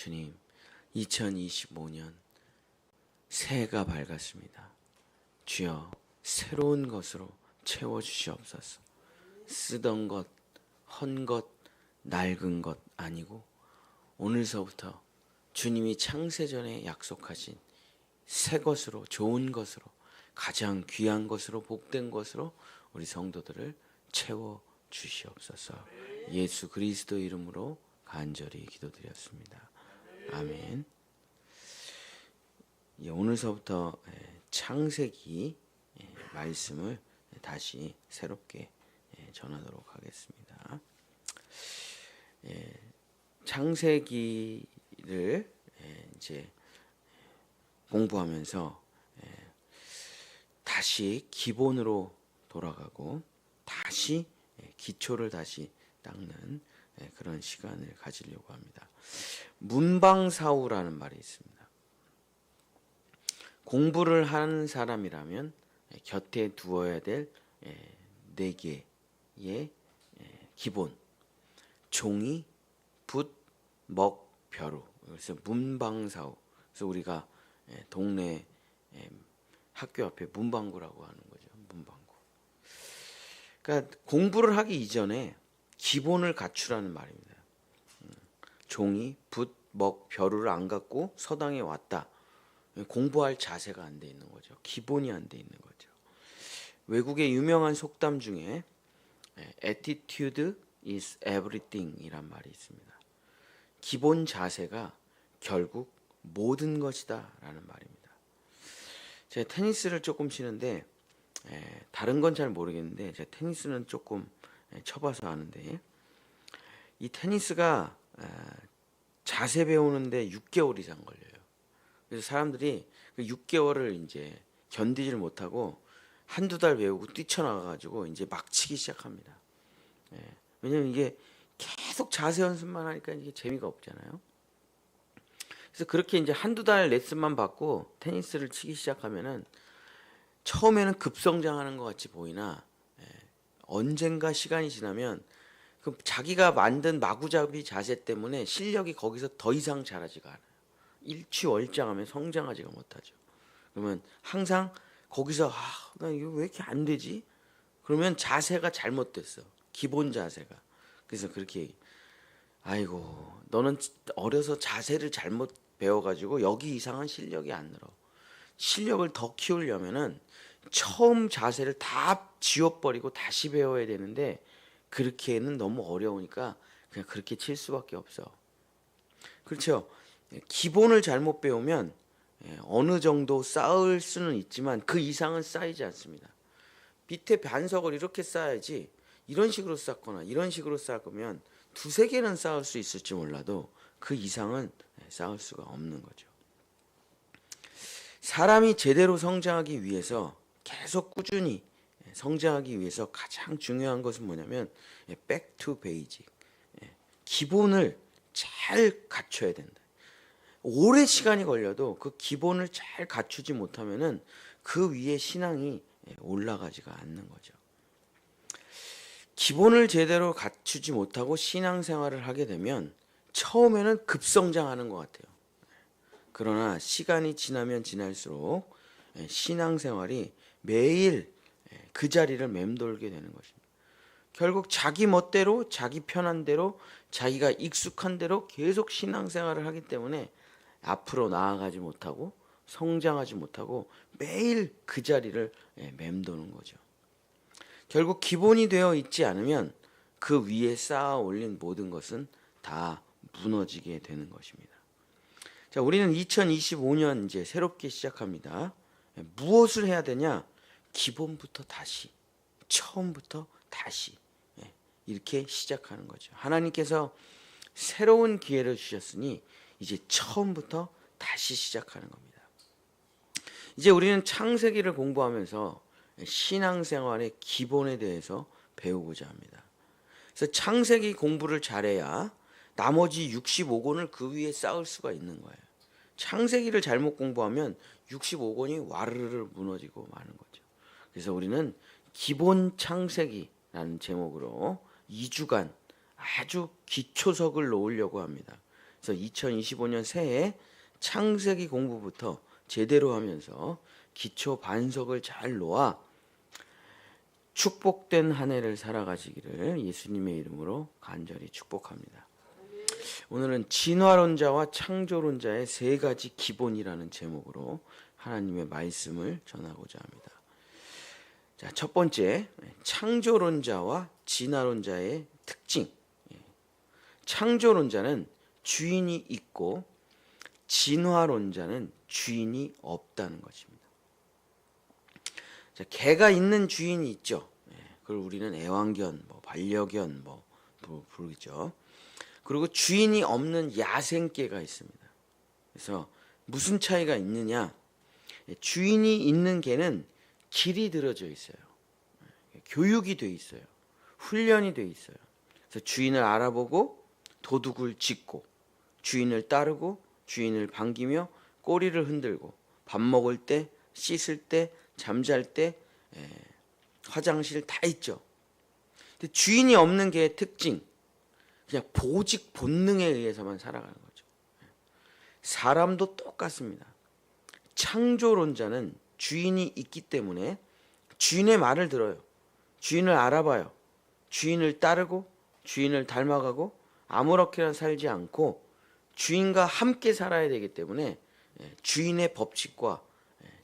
주님, 2025년 새해가 밝았습니다. 주여, 새로운 것으로 채워주시옵소서. 쓰던 것, 헌 것, 낡은 것 아니고 오늘서부터 주님이 창세전에 약속하신 새 것으로, 좋은 것으로, 가장 귀한 것으로, 복된 것으로 우리 성도들을 채워주시옵소서. 예수 그리스도 이름으로 간절히 기도드렸습니다. 아멘. 오늘서부터 창세기 말씀을 다시 새롭게 전하도록 하겠습니다. 창세기를 이제 공부하면서 다시 기본으로 돌아가고 다시 기초를 다시 닦는 그런 시간을 가지려고 합니다. 문방사우라는 말이 있습니다. 공부를 하는 사람이라면 곁에 두어야 될 4개의 기본: 종이, 붓, 먹, 벼루. 그래서 문방사우. 그래서 우리가 동네 학교 앞에 문방구라고 하는 거죠. 문방구. 그러니까 공부를 하기 이전에 기본을 갖추라는 말입니다. 종이, 붓, 먹, 벼루를 안 갖고 서당에 왔다. 공부할 자세가 안 돼 있는 거죠. 기본이 안 돼 있는 거죠. 외국의 유명한 속담 중에 attitude is everything 이란 말이 있습니다. 기본 자세가 결국 모든 것이다 라는 말입니다. 제가 테니스를 조금 치는데 다른 건 잘 모르겠는데 제가 테니스는 조금 쳐봐서 아는데, 이 테니스가 자세 배우는데 6개월 이상 걸려요. 그래서 사람들이 그 6개월을 이제 견디질 못하고 한두 달 배우고 뛰쳐나가가지고 이제 막 치기 시작합니다. 왜냐면 이게 계속 자세 연습만 하니까 이게 재미가 없잖아요. 그래서 그렇게 이제 한두 달 레슨만 받고 테니스를 치기 시작하면은 처음에는 급성장하는 것 같이 보이나 언젠가 시간이 지나면 그 자기가 만든 마구잡이 자세 때문에 실력이 거기서 더 이상 자라지가 않아요. 일취월장하면 성장하지가 못하죠. 그러면 항상 거기서 나 이거 왜 이렇게 안 되지? 그러면 자세가 잘못됐어. 기본 자세가. 그래서 그렇게 아이고 너는 어려서 자세를 잘못 배워가지고 여기 이상한 실력이 안 늘어. 실력을 더 키우려면은 처음 자세를 다 지워버리고 다시 배워야 되는데 그렇게는 너무 어려우니까 그냥 그렇게 칠 수밖에 없어. 그렇죠? 기본을 잘못 배우면 어느 정도 쌓을 수는 있지만 그 이상은 쌓이지 않습니다. 밑에 반석을 이렇게 쌓아야지 이런 식으로 쌓거나 이런 식으로 쌓으면 2-3개는 쌓을 수 있을지 몰라도 그 이상은 쌓을 수가 없는 거죠. 사람이 제대로 성장하기 위해서 계속 꾸준히 성장하기 위해서 가장 중요한 것은 뭐냐면 back to basic. 기본을 잘 갖춰야 된다. 오래 시간이 걸려도 그 기본을 잘 갖추지 못하면은 그 위에 신앙이 올라가지가 않는 거죠. 기본을 제대로 갖추지 못하고 신앙생활을 하게 되면 처음에는 급성장하는 것 같아요. 그러나 시간이 지나면 지날수록 신앙생활이 매일 그 자리를 맴돌게 되는 것입니다. 결국 자기 멋대로, 자기 편한 대로, 자기가 익숙한 대로 계속 신앙생활을 하기 때문에 앞으로 나아가지 못하고 성장하지 못하고 매일 그 자리를 맴도는 거죠. 결국 기본이 되어 있지 않으면 그 위에 쌓아 올린 모든 것은 다 무너지게 되는 것입니다. 자, 우리는 2025년 이제 새롭게 시작합니다. 무엇을 해야 되냐? 기본부터 다시, 처음부터 다시 이렇게 시작하는 거죠. 하나님께서 새로운 기회를 주셨으니 이제 처음부터 다시 시작하는 겁니다. 이제 우리는 창세기를 공부하면서 신앙생활의 기본에 대해서 배우고자 합니다. 그래서 창세기 공부를 잘해야 나머지 65권을 그 위에 쌓을 수가 있는 거예요. 창세기를 잘못 공부하면 65권이 와르르 무너지고 마는 거죠. 그래서 우리는 기본 창세기라는 제목으로 2주간 아주 기초석을 놓으려고 합니다. 그래서 2025년 새해 창세기 공부부터 제대로 하면서 기초 반석을 잘 놓아 축복된 한 해를 살아가시기를 예수님의 이름으로 간절히 축복합니다. 오늘은 진화론자와 창조론자의 세 가지 기본이라는 제목으로 하나님의 말씀을 전하고자 합니다. 자, 첫 번째, 창조론자와 진화론자의 특징. 창조론자는 주인이 있고 진화론자는 주인이 없다는 것입니다. 자, 개가 있는 주인이 있죠. 그걸 우리는 애완견, 반려견 부르죠. 그리고 주인이 없는 야생개가 있습니다. 그래서 무슨 차이가 있느냐? 주인이 있는 개는 길이 들어져 있어요. 교육이 돼 있어요. 훈련이 돼 있어요. 그래서 주인을 알아보고 도둑을 짖고 주인을 따르고 주인을 반기며 꼬리를 흔들고 밥 먹을 때, 씻을 때, 잠잘 때, 화장실 다 있죠. 근데 주인이 없는 개의 특징, 그냥 보직 본능에 의해서만 살아가는 거죠. 사람도 똑같습니다. 창조론자는 주인이 있기 때문에 주인의 말을 들어요. 주인을 알아봐요. 주인을 따르고 주인을 닮아가고 아무렇게나 살지 않고 주인과 함께 살아야 되기 때문에 주인의 법칙과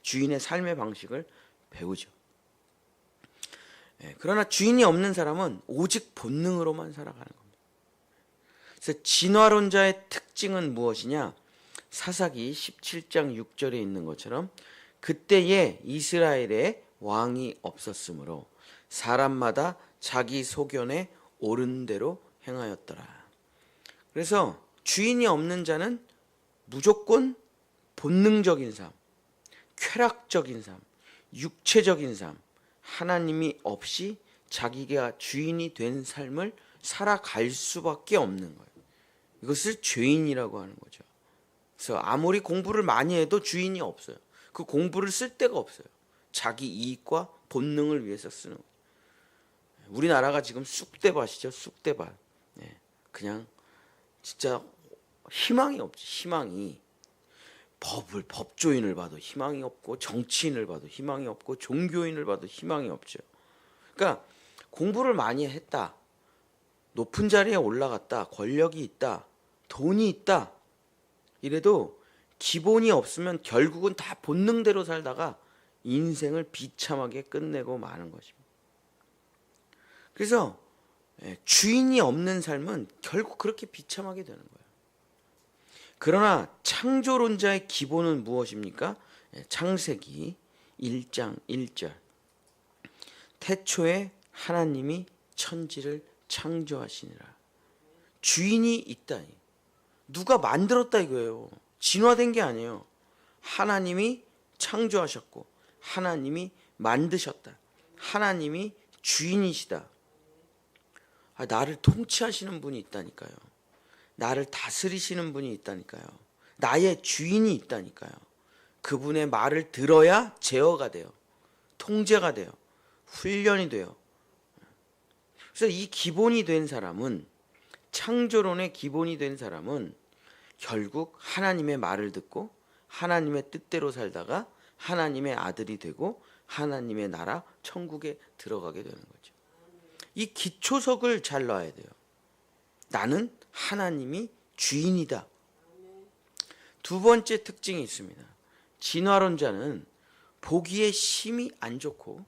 주인의 삶의 방식을 배우죠. 그러나 주인이 없는 사람은 오직 본능으로만 살아가는 겁니다. 그래서 진화론자의 특징은 무엇이냐? 사사기 17장 6절에 있는 것처럼 그때에 이스라엘에 왕이 없었으므로 사람마다 자기 소견에 옳은 대로 행하였더라. 그래서 주인이 없는 자는 무조건 본능적인 삶, 쾌락적인 삶, 육체적인 삶, 하나님이 없이 자기가 주인이 된 삶을 살아갈 수밖에 없는 거예요. 이것을 죄인이라고 하는 거죠. 그래서 아무리 공부를 많이 해도 주인이 없어요. 그 공부를 쓸 데가 없어요. 자기 이익과 본능을 위해서 쓰는 거예요. 우리나라가 지금 쑥대밭이죠. 쑥대밭. 그냥 진짜 희망이 없지. 희망이. 법조인을 봐도 희망이 없고 정치인을 봐도 희망이 없고 종교인을 봐도 희망이 없죠. 그러니까 공부를 많이 했다. 높은 자리에 올라갔다. 권력이 있다. 돈이 있다. 이래도 기본이 없으면 결국은 다 본능대로 살다가 인생을 비참하게 끝내고 마는 것입니다. 그래서 주인이 없는 삶은 결국 그렇게 비참하게 되는 거예요. 그러나 창조론자의 기본은 무엇입니까? 창세기 1장 1절. 태초에 하나님이 천지를 창조하시니라. 주인이 있다니. 누가 만들었다 이거예요. 진화된 게 아니에요. 하나님이 창조하셨고 하나님이 만드셨다. 하나님이 주인이시다. 나를 통치하시는 분이 있다니까요. 나를 다스리시는 분이 있다니까요. 나의 주인이 있다니까요. 그분의 말을 들어야 제어가 돼요. 통제가 돼요. 훈련이 돼요. 그래서 이 기본이 된 사람은, 창조론의 기본이 된 사람은 결국 하나님의 말을 듣고 하나님의 뜻대로 살다가 하나님의 아들이 되고 하나님의 나라 천국에 들어가게 되는 거죠. 이 기초석을 잘 놔야 돼요. 나는 하나님이 주인이다. 두 번째 특징이 있습니다. 진화론자는 보기에 심이 안 좋고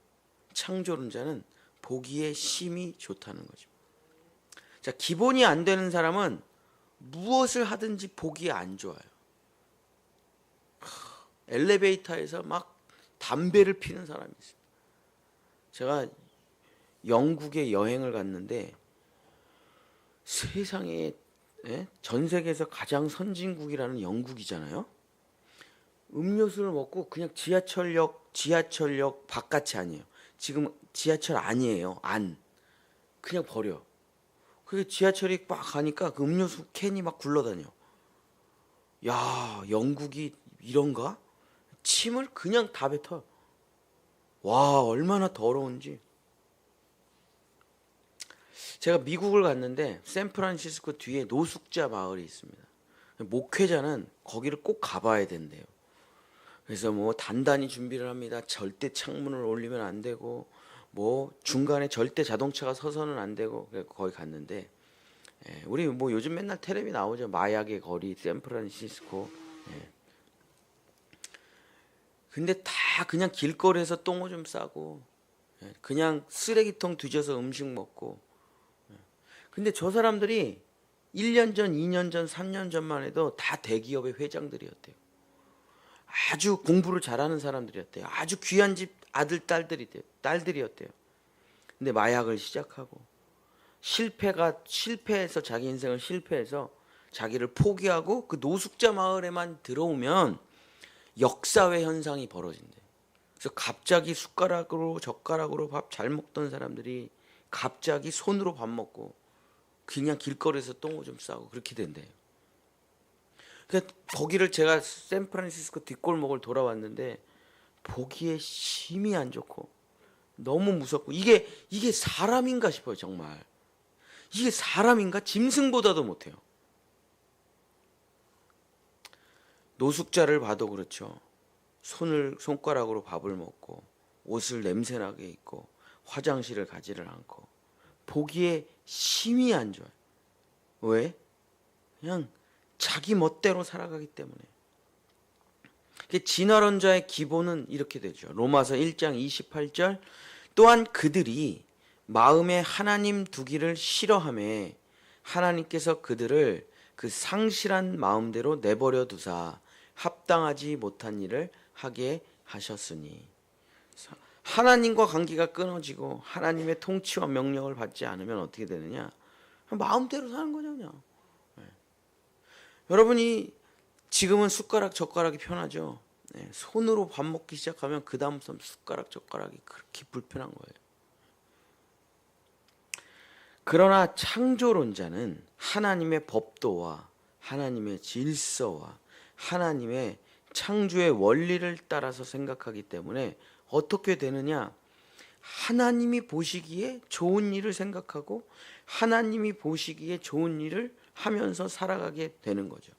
창조론자는 보기에 심이 좋다는 거죠. 자, 기본이 안 되는 사람은 무엇을 하든지 보기에 안 좋아요. 엘리베이터에서 막 담배를 피는 사람이 있어요. 제가 영국에 여행을 갔는데 세상에 전 세계에서 가장 선진국이라는 영국이잖아요. 음료수를 먹고 그냥 지하철역 바깥이 아니에요. 지금 지하철 안이에요. 안. 그냥 버려. 그게 지하철이 막 가니까 그 음료수 캔이 막 굴러다녀. 야, 영국이 이런가? 침을 그냥 다 뱉어. 와, 얼마나 더러운지. 제가 미국을 갔는데 샌프란시스코 뒤에 노숙자 마을이 있습니다. 목회자는 거기를 꼭 가봐야 된대요. 그래서 뭐 단단히 준비를 합니다. 절대 창문을 올리면 안 되고 뭐 중간에 절대 자동차가 서서는 안 되고 거기 갔는데 우리 뭐 요즘 맨날 텔레비 나오죠. 마약의 거리 샌프란시스코. 근데 다 그냥 길거리에서 똥오줌 싸고 그냥 쓰레기통 뒤져서 음식 먹고. 근데 저 사람들이 1년 전, 2년 전, 3년 전만 해도 다 대기업의 회장들이었대요. 아주 공부를 잘하는 사람들이었대요. 아주 귀한 집 아들 딸들이었대요. 근데 마약을 시작하고 실패해서 자기 인생을 실패해서 자기를 포기하고 그 노숙자 마을에만 들어오면 역사회 현상이 벌어진대. 그래서 갑자기 숟가락으로 젓가락으로 밥 잘 먹던 사람들이 갑자기 손으로 밥 먹고 그냥 길거리에서 똥오줌 싸고 그렇게 된대요. 그러니까 거기를 제가 샌프란시스코 뒷골목을 돌아왔는데 보기에 심히 안 좋고 너무 무섭고 이게 사람인가 싶어요. 정말 이게 사람인가? 짐승보다도 못해요. 노숙자를 봐도 그렇죠. 손가락으로 밥을 먹고 옷을 냄새나게 입고 화장실을 가지를 않고 보기에 심히 안 좋아요. 왜? 그냥 자기 멋대로 살아가기 때문에. 진화론자의 기본은 이렇게 되죠. 로마서 1장 28절 또한 그들이 마음에 하나님 두기를 싫어하며 하나님께서 그들을 그 상실한 마음대로 내버려 두사 합당하지 못한 일을 하게 하셨으니. 하나님과 관계가 끊어지고 하나님의 통치와 명령을 받지 않으면 어떻게 되느냐? 마음대로 사는 거죠 그냥. 여러분이 지금은 숟가락 젓가락이 편하죠. 손으로 밥 먹기 시작하면 그 다음부터 숟가락 젓가락이 그렇게 불편한 거예요. 그러나 창조론자는 하나님의 법도와 하나님의 질서와 하나님의 창조의 원리를 따라서 생각하기 때문에 어떻게 되느냐? 하나님이 보시기에 좋은 일을 생각하고 하나님이 보시기에 좋은 일을 하면서 살아가게 되는 거죠.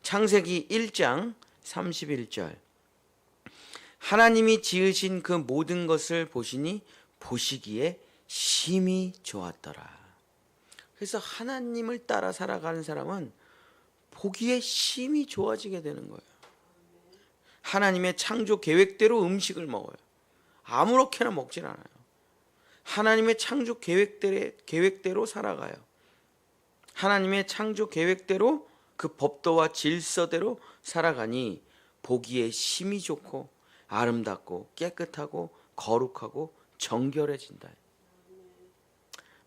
창세기 1장 31절 하나님이 지으신 그 모든 것을 보시니 보시기에 심히 좋았더라. 그래서 하나님을 따라 살아가는 사람은 보기에 심히 좋아지게 되는 거예요. 하나님의 창조 계획대로 음식을 먹어요. 아무렇게나 먹질 않아요. 하나님의 창조 계획대로 살아가요. 하나님의 창조 계획대로 그 법도와 질서대로 살아가니 보기에 심히 좋고 아름답고 깨끗하고 거룩하고 정결해진다.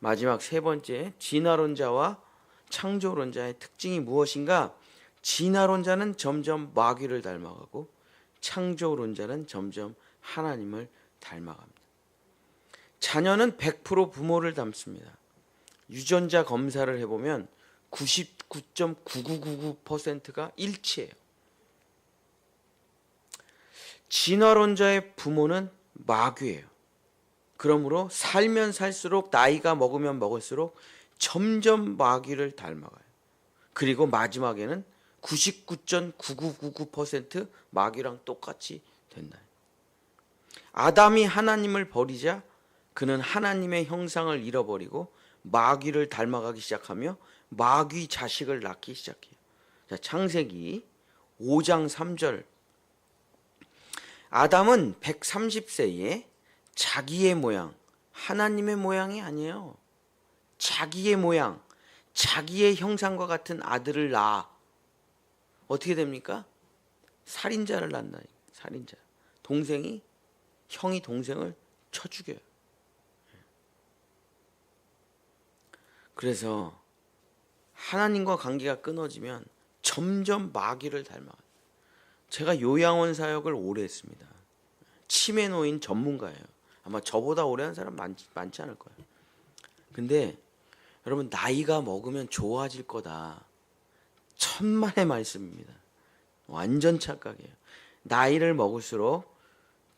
마지막 세 번째, 진화론자와 창조론자의 특징이 무엇인가? 진화론자는 점점 마귀를 닮아가고 창조론자는 점점 하나님을 닮아갑니다. 자녀는 100% 부모를 닮습니다. 유전자 검사를 해보면 99.9999%가 일치해요. 진화론자의 부모는 마귀예요. 그러므로 살면 살수록 나이가 먹으면 먹을수록 점점 마귀를 닮아가요. 그리고 마지막에는 99.9999% 마귀랑 똑같이 된다. 아담이 하나님을 버리자 그는 하나님의 형상을 잃어버리고 마귀를 닮아가기 시작하며 마귀 자식을 낳기 시작해요. 자, 창세기 5장 3절 아담은 130세에 자기의 모양, 하나님의 모양이 아니에요. 자기의 모양, 자기의 형상과 같은 아들을 낳아. 어떻게 됩니까? 살인자를 낳는다. 살인자. 형이 동생을 쳐 죽여요. 그래서 하나님과 관계가 끊어지면 점점 마귀를 닮아요. 제가 요양원 사역을 오래 했습니다. 치매 노인 전문가예요. 아마 저보다 오래 한 사람 많지 않을 거예요. 근데 여러분 나이가 먹으면 좋아질 거다. 천만의 말씀입니다. 완전 착각이에요. 나이를 먹을수록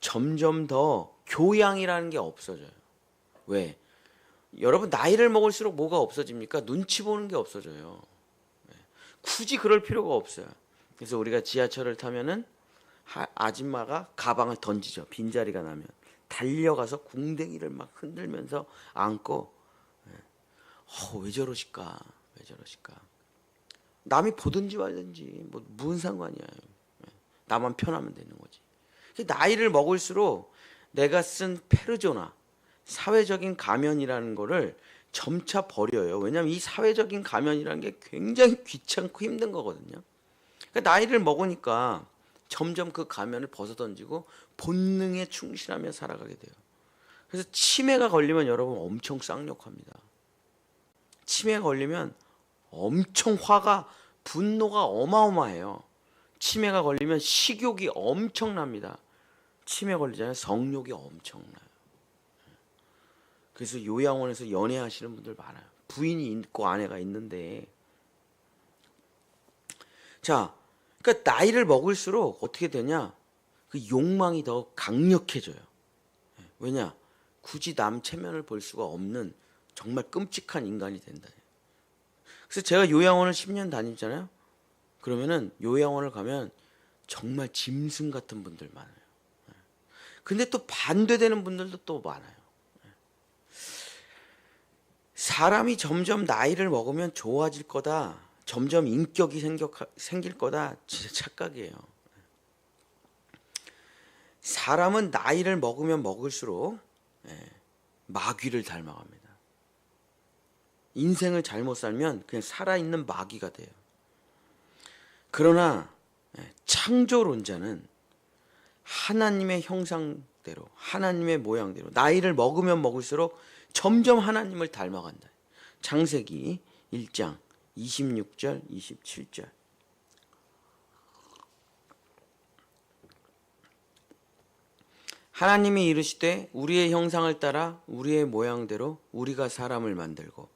점점 더 교양이라는 게 없어져요. 왜? 여러분 나이를 먹을수록 뭐가 없어집니까? 눈치 보는 게 없어져요. 굳이 그럴 필요가 없어요. 그래서 우리가 지하철을 타면은 아줌마가 가방을 던지죠. 빈자리가 나면 달려가서 궁뎅이를 막 흔들면서 안고 왜 저러실까? 왜 저러실까? 남이 보든지 말든지 뭐 무슨 상관이야. 나만 편하면 되는 거지. 나이를 먹을수록 내가 쓴 페르소나, 사회적인 가면이라는 거를 점차 버려요. 왜냐하면 이 사회적인 가면이라는 게 굉장히 귀찮고 힘든 거거든요. 그러니까 나이를 먹으니까 점점 그 가면을 벗어던지고 본능에 충실하며 살아가게 돼요. 그래서 치매가 걸리면 여러분 엄청 쌍욕합니다. 치매가 걸리면 엄청 분노가 어마어마해요. 치매가 걸리면 식욕이 엄청납니다. 치매 걸리잖아요. 성욕이 엄청나요. 그래서 요양원에서 연애하시는 분들 많아요. 부인이 있고 아내가 있는데. 자, 그러니까 나이를 먹을수록 어떻게 되냐? 그 욕망이 더 강력해져요. 왜냐? 굳이 남 체면을 볼 수가 없는 정말 끔찍한 인간이 된다. 그래서 제가 요양원을 10년 다니잖아요. 그러면은 요양원을 가면 정말 짐승 같은 분들 많아요. 근데 또 반대되는 분들도 또 많아요. 사람이 점점 나이를 먹으면 좋아질 거다. 점점 인격이 생길 거다. 진짜 착각이에요. 사람은 나이를 먹으면 먹을수록 마귀를 닮아갑니다. 인생을 잘못 살면 그냥 살아있는 마귀가 돼요. 그러나 창조론자는 하나님의 형상대로, 하나님의 모양대로 나이를 먹으면 먹을수록 점점 하나님을 닮아간다. 창세기 1장 26절 27절. 하나님이 이르시되 우리의 형상을 따라 우리의 모양대로 우리가 사람을 만들고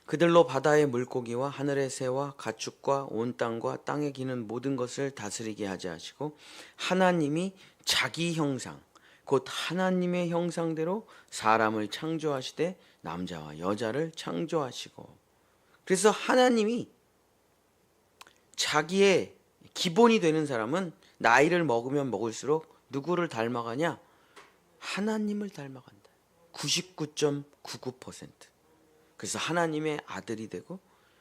그들로 바다의 물고기와 하늘의 새와 가축과 온 땅과 땅에 기는 모든 것을 다스리게 하자 하시고 하나님이 자기 형상 곧 하나님의 형상대로 사람을 창조하시되 남자와 여자를 창조하시고. 그래서 하나님이 자기의 기본이 되는 사람은 나이를 먹으면 먹을수록 누구를 닮아가냐? 하나님을 닮아간다. 99.99%. 그래서 하나님의 아들이 되고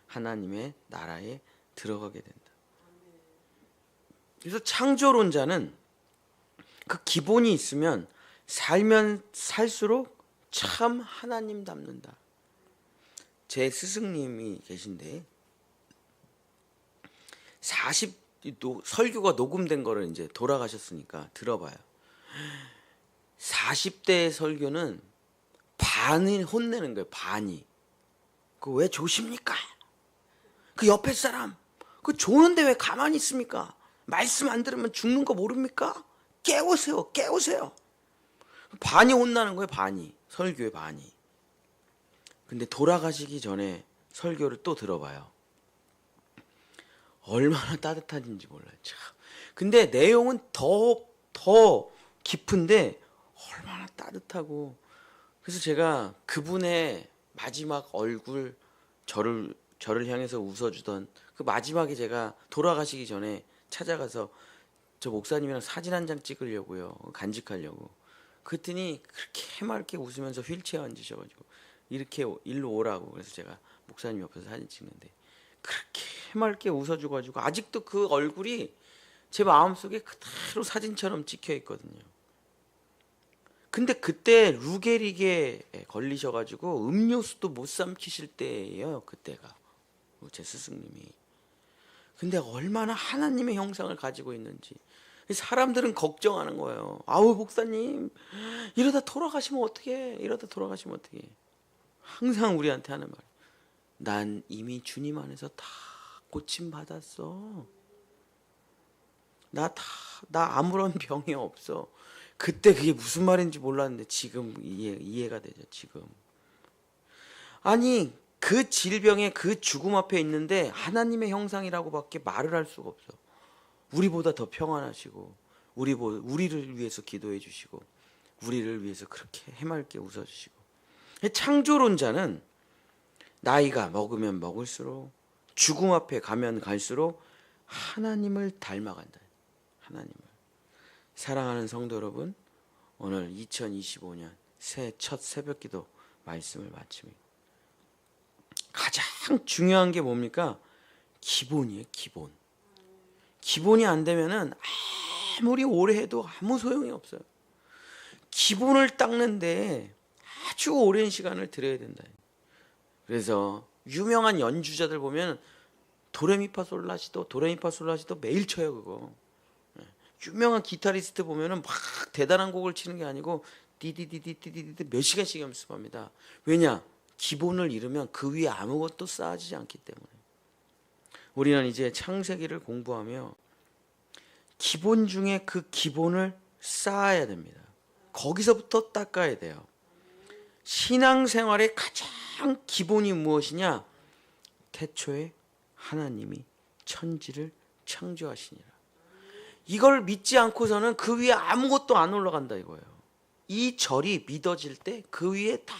하나님의 나라에 들어가게 된다. 그래서 창조론자는 그 기본이 있으면 살면 살수록 참 하나님 닮는다. 제 스승님이 계신데 설교가 녹음된 거를 이제 돌아가셨으니까 들어봐요. 40대의 설교는 반이 혼내는 거예요. 반이. 그 왜 조십니까? 그 옆에 사람 그 조는데 왜 가만히 있습니까? 말씀 안 들으면 죽는 거 모릅니까? 깨우세요. 깨우세요. 반이 혼나는 거예요. 반이. 설교의 반이. 근데 돌아가시기 전에 설교를 또 들어봐요. 얼마나 따뜻한지 몰라요. 참. 근데 내용은 더 깊은데 얼마나 따뜻하고. 그래서 제가 그분의 마지막 얼굴 저를 향해서 웃어주던 그 마지막에 제가 돌아가시기 전에 찾아가서 저 목사님이랑 사진 한 장 찍으려고요. 간직하려고. 그랬더니 그렇게 해맑게 웃으면서 휠체어 앉으셔가지고 이렇게 일로 오라고. 그래서 제가 목사님 옆에서 사진 찍는데 그렇게 해맑게 웃어줘가지고 아직도 그 얼굴이 제 마음속에 그대로 사진처럼 찍혀 있거든요. 근데 그때 루게릭에 걸리셔가지고 음료수도 못 삼키실 때예요. 그때가 제 스승님이. 근데 얼마나 하나님의 형상을 가지고 있는지 사람들은 걱정하는 거예요. 아우 목사님 이러다 돌아가시면 어떡해. 이러다 돌아가시면 어떡해. 항상 우리한테 하는 말. 난 이미 주님 안에서 다 고침 받았어. 나 아무런 병이 없어. 그때 그게 무슨 말인지 몰랐는데 지금 이해가 되죠. 지금. 아니 그 질병의 그 죽음 앞에 있는데 하나님의 형상이라고밖에 말을 할 수가 없어. 우리보다 더 평안하시고 우리를 위해서 기도해 주시고 우리를 위해서 그렇게 해맑게 웃어주시고. 창조론자는 나이가 먹으면 먹을수록 죽음 앞에 가면 갈수록 하나님을 닮아간다. 하나님을. 사랑하는 성도 여러분, 오늘 2025년 새해 첫 새벽기도 말씀을 마칩니다. 가장 중요한 게 뭡니까? 기본이에요. 기본. 기본이 안 되면은 아무리 오래 해도 아무 소용이 없어요. 기본을 닦는데 아주 오랜 시간을 들여야 된다. 그래서 유명한 연주자들 보면 도레미파솔라시도 매일 쳐요. 그거. 유명한 기타리스트 보면은 막 대단한 곡을 치는 게 아니고 디디디디디디 몇 시간씩 연습합니다. 왜냐? 기본을 잃으면 그 위에 아무것도 쌓아지지 않기 때문에. 우리는 이제 창세기를 공부하며 기본 중에 그 기본을 쌓아야 됩니다. 거기서부터 닦아야 돼요. 신앙생활의 가장 기본이 무엇이냐? 태초에 하나님이 천지를 창조하시니라. 이걸 믿지 않고서는 그 위에 아무것도 안 올라간다 이거예요. 이 절이 믿어질 때 그 위에 다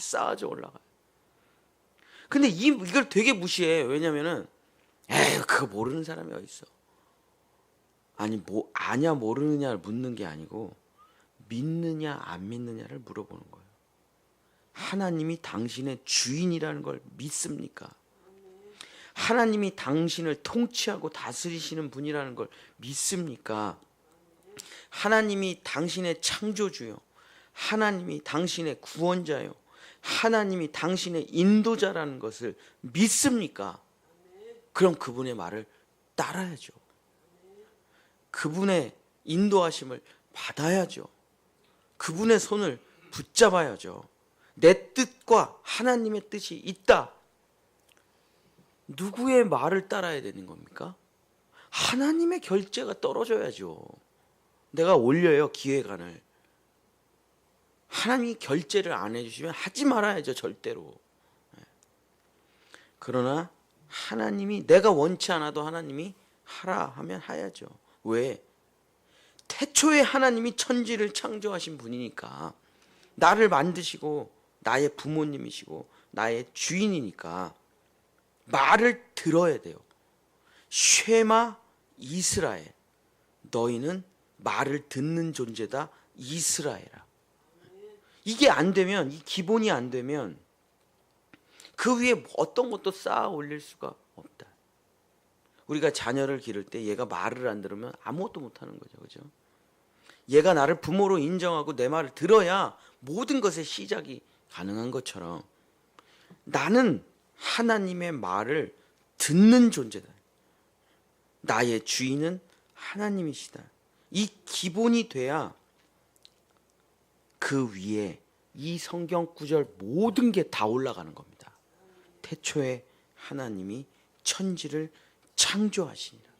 쌓아져 올라가요. 근데 이걸 되게 무시해요. 왜냐면은 그거 모르는 사람이 어디 있어? 아니 뭐 아냐 모르느냐를 묻는 게 아니고 믿느냐 안 믿느냐를 물어보는 거예요. 하나님이 당신의 주인이라는 걸 믿습니까? 하나님이 당신을 통치하고 다스리시는 분이라는 걸 믿습니까? 하나님이 당신의 창조주요, 하나님이 당신의 구원자요, 하나님이 당신의 인도자라는 것을 믿습니까? 그럼 그분의 말을 따라야죠. 그분의 인도하심을 받아야죠. 그분의 손을 붙잡아야죠. 내 뜻과 하나님의 뜻이 있다. 누구의 말을 따라야 되는 겁니까? 하나님의 결재가 떨어져야죠. 내가 올려요, 기획안을. 하나님이 결재를 안 해주시면 하지 말아야죠, 절대로. 그러나 하나님이, 내가 원치 않아도 하나님이 하라 하면 해야죠. 왜? 태초에 하나님이 천지를 창조하신 분이니까, 나를 만드시고 나의 부모님이시고 나의 주인이니까 말을 들어야 돼요. 쉐마 이스라엘, 너희는 말을 듣는 존재다 이스라엘아. 이게 안 되면, 이 기본이 안 되면 그 위에 어떤 것도 쌓아 올릴 수가 없다. 우리가 자녀를 기를 때 얘가 말을 안 들으면 아무것도 못하는 거죠. 그죠? 얘가 나를 부모로 인정하고 내 말을 들어야 모든 것의 시작이 가능한 것처럼 나는 하나님의 말을 듣는 존재다. 나의 주인은 하나님이시다. 이 기본이 돼야 그 위에 이 성경 구절 모든 게 다 올라가는 겁니다. 태초에 하나님이 천지를 창조하시니라.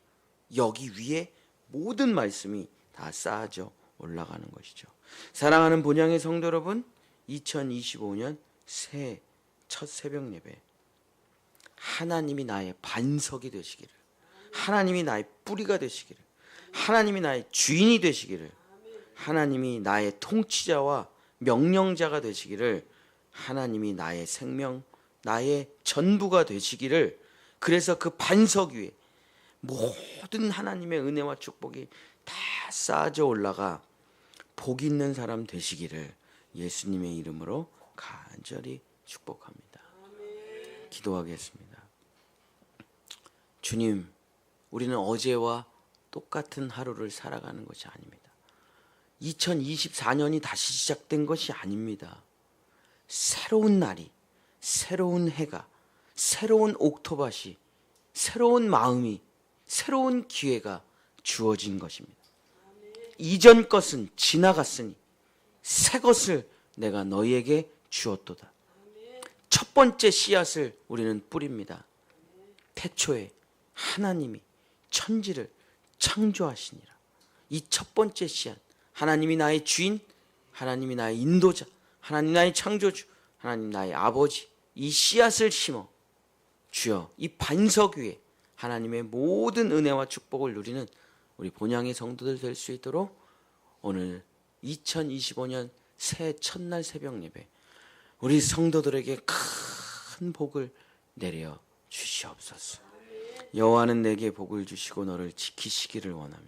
여기 위에 모든 말씀이 다 쌓아져 올라가는 것이죠. 사랑하는 본향의 성도 여러분, 2025년 새해 첫 새벽 예배, 하나님이 나의 반석이 되시기를, 하나님이 나의 뿌리가 되시기를, 하나님이 나의 주인이 되시기를, 하나님이 나의 통치자와 명령자가 되시기를, 하나님이 나의 생명, 나의 전부가 되시기를, 그래서 그 반석 위에 모든 하나님의 은혜와 축복이 다 쌓아져 올라가 복 있는 사람 되시기를 예수님의 이름으로 간절히 축복합니다. 기도하겠습니다. 주님, 우리는 어제와 똑같은 하루를 살아가는 것이 아닙니다. 2024년이 다시 시작된 것이 아닙니다. 새로운 날이, 새로운 해가, 새로운 옥토밭이, 새로운 마음이, 새로운 기회가 주어진 것입니다. 이전 것은 지나갔으니 새 것을 내가 너희에게 주었도다. 첫 번째 씨앗을 우리는 뿌립니다. 태초에 하나님이 천지를 창조하시니라. 이 첫 번째 씨앗, 하나님이 나의 주인, 하나님이 나의 인도자, 하나님 나의 창조주, 하나님 나의 아버지, 이 씨앗을 심어 주여 이 반석 위에 하나님의 모든 은혜와 축복을 누리는 우리 본향의 성도들 될 수 있도록 오늘 2025년 새해 첫날 새벽 예배 우리 성도들에게 큰 복을 내려 주시옵소서. 여호와는 내게 복을 주시고 너를 지키시기를 원하며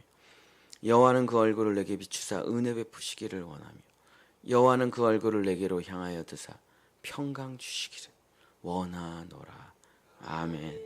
여호와는 그 얼굴을 내게 비추사 은혜 베푸시기를 원하며 여호와는 그 얼굴을 내게로 향하여 드사 평강 주시기를 원하노라. 아멘.